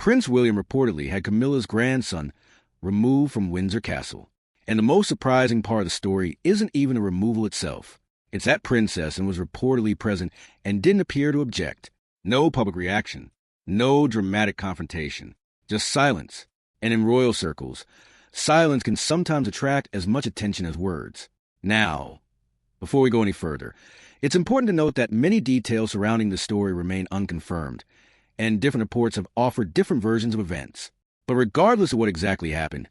Prince William reportedly had Camilla's grandson removed from Windsor Castle. And the most surprising part of the story isn't even the removal itself. It's that princess and was reportedly present and didn't appear to object. No public reaction. No dramatic confrontation. Just silence. And in royal circles, silence can sometimes attract as much attention as words. Now, before we go any further, it's important to note that many details surrounding the story remain unconfirmed, and different reports have offered different versions of events. But regardless of what exactly happened,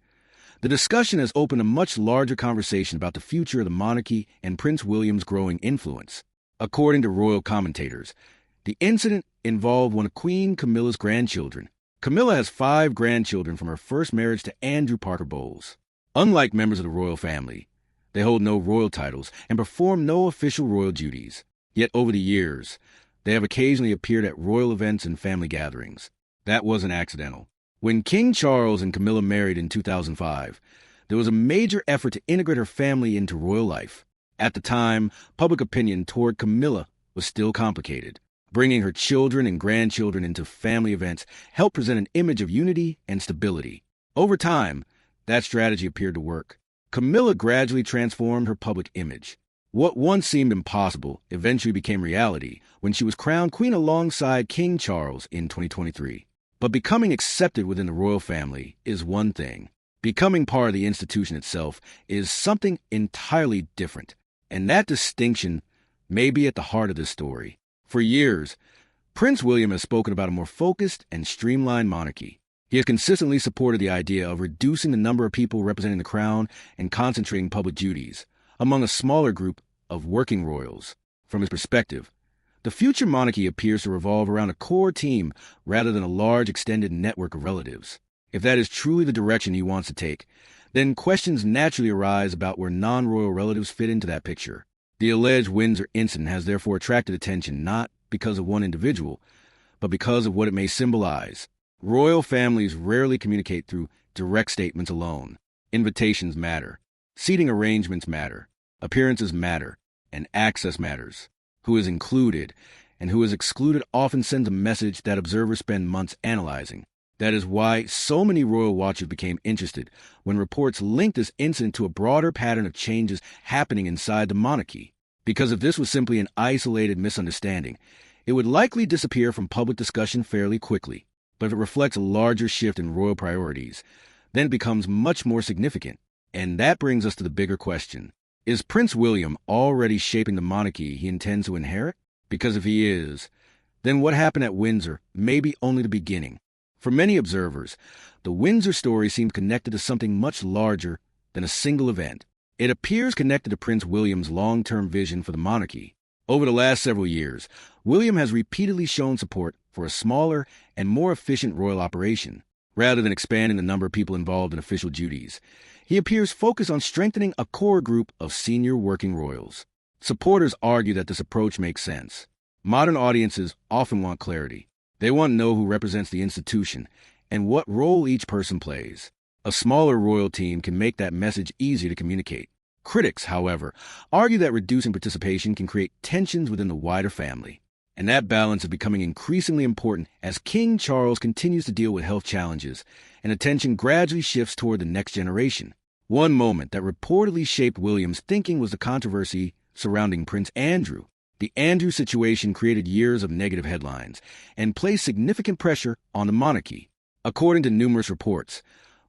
the discussion has opened a much larger conversation about the future of the monarchy and Prince William's growing influence. According to royal commentators, the incident involved one of Queen Camilla's grandchildren. Camilla has 5 grandchildren from her first marriage to Andrew Parker Bowles. Unlike members of the royal family, they hold no royal titles and perform no official royal duties. Yet over the years, they have occasionally appeared at royal events and family gatherings. That wasn't accidental. When King Charles and Camilla married in 2005, there was a major effort to integrate her family into royal life. At the time, public opinion toward Camilla was still complicated. Bringing her children and grandchildren into family events helped present an image of unity and stability. Over time, that strategy appeared to work. Camilla gradually transformed her public image. What once seemed impossible eventually became reality when she was crowned queen alongside King Charles in 2023. But becoming accepted within the royal family is one thing. Becoming part of the institution itself is something entirely different. And that distinction may be at the heart of this story. For years, Prince William has spoken about a more focused and streamlined monarchy. He has consistently supported the idea of reducing the number of people representing the crown and concentrating public duties among a smaller group of working royals. From his perspective, the future monarchy appears to revolve around a core team rather than a large extended network of relatives. If that is truly the direction he wants to take, then questions naturally arise about where non-royal relatives fit into that picture. The alleged Windsor incident has therefore attracted attention not because of one individual, but because of what it may symbolize. Royal families rarely communicate through direct statements alone. Invitations matter. Seating arrangements matter. Appearances matter. And access matters. Who is included and who is excluded often sends a message that observers spend months analyzing. That is why so many royal watchers became interested when reports linked this incident to a broader pattern of changes happening inside the monarchy. Because if this was simply an isolated misunderstanding, it would likely disappear from public discussion fairly quickly. But if it reflects a larger shift in royal priorities, then it becomes much more significant. And that brings us to the bigger question. Is Prince William already shaping the monarchy he intends to inherit? Because if he is, then what happened at Windsor may be only the beginning. For many observers, the Windsor story seems connected to something much larger than a single event. It appears connected to Prince William's long-term vision for the monarchy. Over the last several years, William has repeatedly shown support for a smaller and more efficient royal operation. Rather than expanding the number of people involved in official duties, he appears focused on strengthening a core group of senior working royals. Supporters argue that this approach makes sense. Modern audiences often want clarity. They want to know who represents the institution and what role each person plays. A smaller royal team can make that message easier to communicate. Critics, however, argue that reducing participation can create tensions within the wider family. And that balance is becoming increasingly important as King Charles continues to deal with health challenges and attention gradually shifts toward the next generation. One moment that reportedly shaped William's thinking was the controversy surrounding Prince Andrew. The Andrew situation created years of negative headlines and placed significant pressure on the monarchy. According to numerous reports,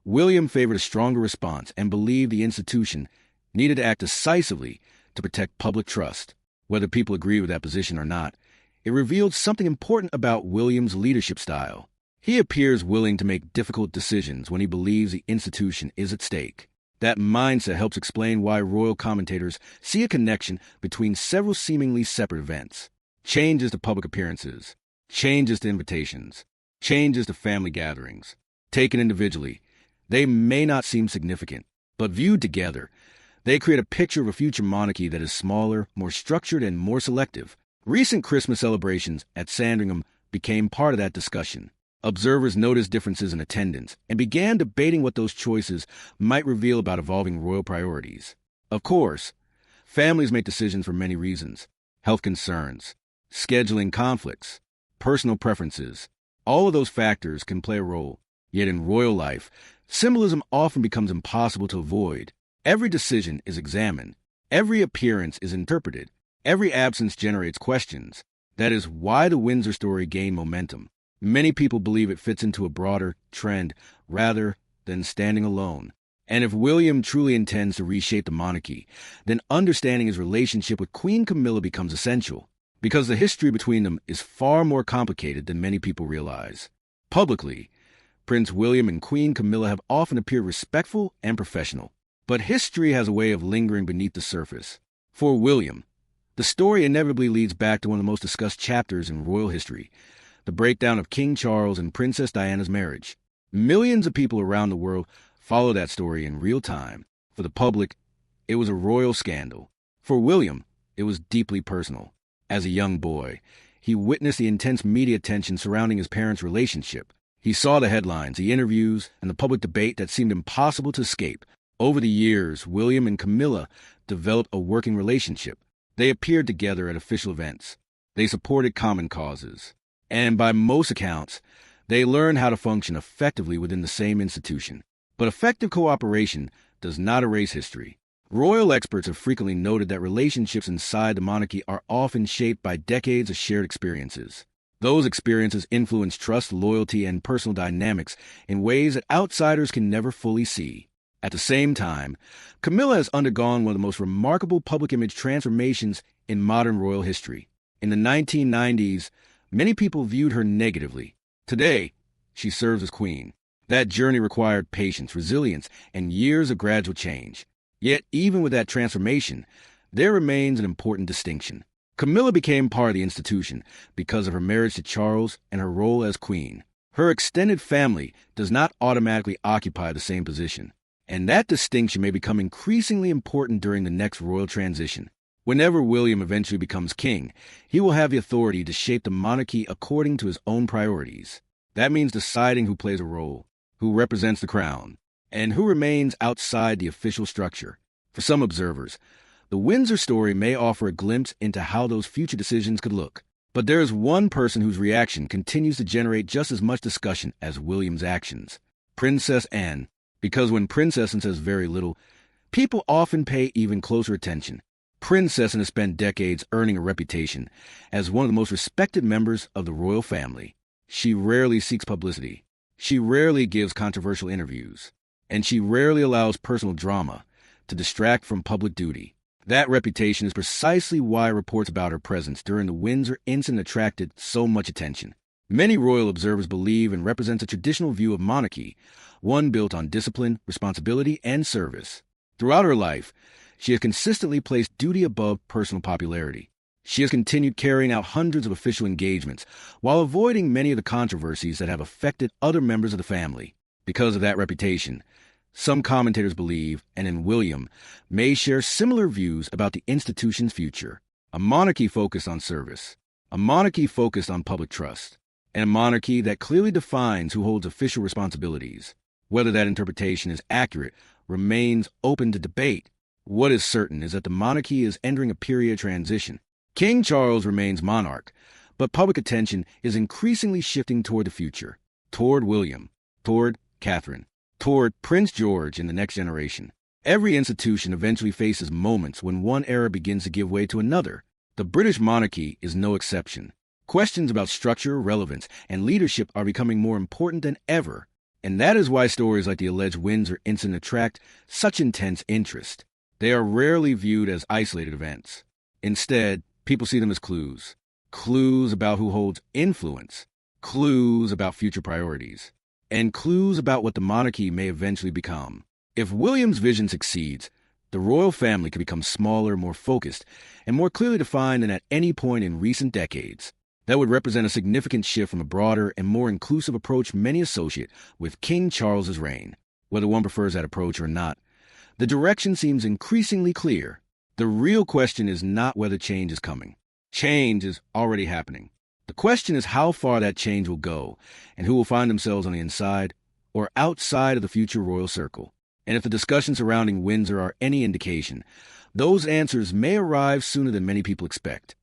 William favored a stronger response and believed the institution needed to act decisively to protect public trust. Whether people agree with that position or not, it revealed something important about William's leadership style. He appears willing to make difficult decisions when he believes the institution is at stake. That mindset helps explain why royal commentators see a connection between several seemingly separate events. Changes to public appearances, changes to invitations, changes to family gatherings. Taken individually, they may not seem significant, but viewed together, they create a picture of a future monarchy that is smaller, more structured, and more selective. Recent Christmas celebrations at Sandringham became part of that discussion. Observers noticed differences in attendance and began debating what those choices might reveal about evolving royal priorities. Of course, families make decisions for many reasons: health concerns, scheduling conflicts, personal preferences, All of those factors can play a role. Yet in royal life, symbolism often becomes impossible to avoid. Every decision is examined. Every appearance is interpreted. Every absence generates questions. That is why the Windsor story gained momentum. Many people believe it fits into a broader trend rather than standing alone. And if William truly intends to reshape the monarchy, then understanding his relationship with Queen Camilla becomes essential, because the history between them is far more complicated than many people realize. Publicly, Prince William and Queen Camilla have often appeared respectful and professional, but history has a way of lingering beneath the surface. For William, the story inevitably leads back to one of the most discussed chapters in royal history, the breakdown of King Charles and Princess Diana's marriage. Millions of people around the world follow that story in real time. For the public, it was a royal scandal. For William, it was deeply personal. As a young boy, he witnessed the intense media attention surrounding his parents' relationship. He saw the headlines, the interviews, and the public debate that seemed impossible to escape. Over the years, William and Camilla developed a working relationship. They appeared together at official events. They supported common causes. And by most accounts, they learned how to function effectively within the same institution. But effective cooperation does not erase history. Royal experts have frequently noted that relationships inside the monarchy are often shaped by decades of shared experiences. Those experiences influence trust, loyalty, and personal dynamics in ways that outsiders can never fully see. At the same time, Camilla has undergone one of the most remarkable public image transformations in modern royal history. In the 1990s, many people viewed her negatively. Today, she serves as queen. That journey required patience, resilience, and years of gradual change. Yet, even with that transformation, there remains an important distinction. Camilla became part of the institution because of her marriage to Charles and her role as queen. Her extended family does not automatically occupy the same position, and that distinction may become increasingly important during the next royal transition. Whenever William eventually becomes king, he will have the authority to shape the monarchy according to his own priorities. That means deciding who plays a role, who represents the crown, and who remains outside the official structure. For some observers, the Windsor story may offer a glimpse into how those future decisions could look. But there is one person whose reaction continues to generate just as much discussion as William's actions: Princess Anne. Because when Princess Anne says very little, people often pay even closer attention. Princess Anne has spent decades earning a reputation as one of the most respected members of the royal family. She rarely seeks publicity. She rarely gives controversial interviews. And she rarely allows personal drama to distract from public duty. That reputation is precisely why reports about her presence during the Windsor incident attracted so much attention. Many royal observers believe and represents a traditional view of monarchy, one built on discipline, responsibility, and service. Throughout her life, she has consistently placed duty above personal popularity. She has continued carrying out hundreds of official engagements while avoiding many of the controversies that have affected other members of the family. Because of that reputation, some commentators believe, and in William, may share similar views about the institution's future. A monarchy focused on service, a monarchy focused on public trust, and a monarchy that clearly defines who holds official responsibilities. Whether that interpretation is accurate remains open to debate. What is certain is that the monarchy is entering a period of transition. King Charles remains monarch, but public attention is increasingly shifting toward the future, toward William, toward Catherine, toward Prince George in the next generation. Every institution eventually faces moments when one era begins to give way to another. The British monarchy is no exception. Questions about structure, relevance, and leadership are becoming more important than ever, and that is why stories like the alleged Windsor incident attract such intense interest. They are rarely viewed as isolated events. Instead, people see them as clues. Clues about who holds influence, clues about future priorities, and clues about what the monarchy may eventually become. If William's vision succeeds, the royal family could become smaller, more focused, and more clearly defined than at any point in recent decades. That would represent a significant shift from a broader and more inclusive approach many associate with King Charles's reign. Whether one prefers that approach or not, the direction seems increasingly clear. The real question is not whether change is coming. Change is already happening. The question is how far that change will go, and who will find themselves on the inside or outside of the future royal circle. And if the discussions surrounding Windsor are any indication, those answers may arrive sooner than many people expect.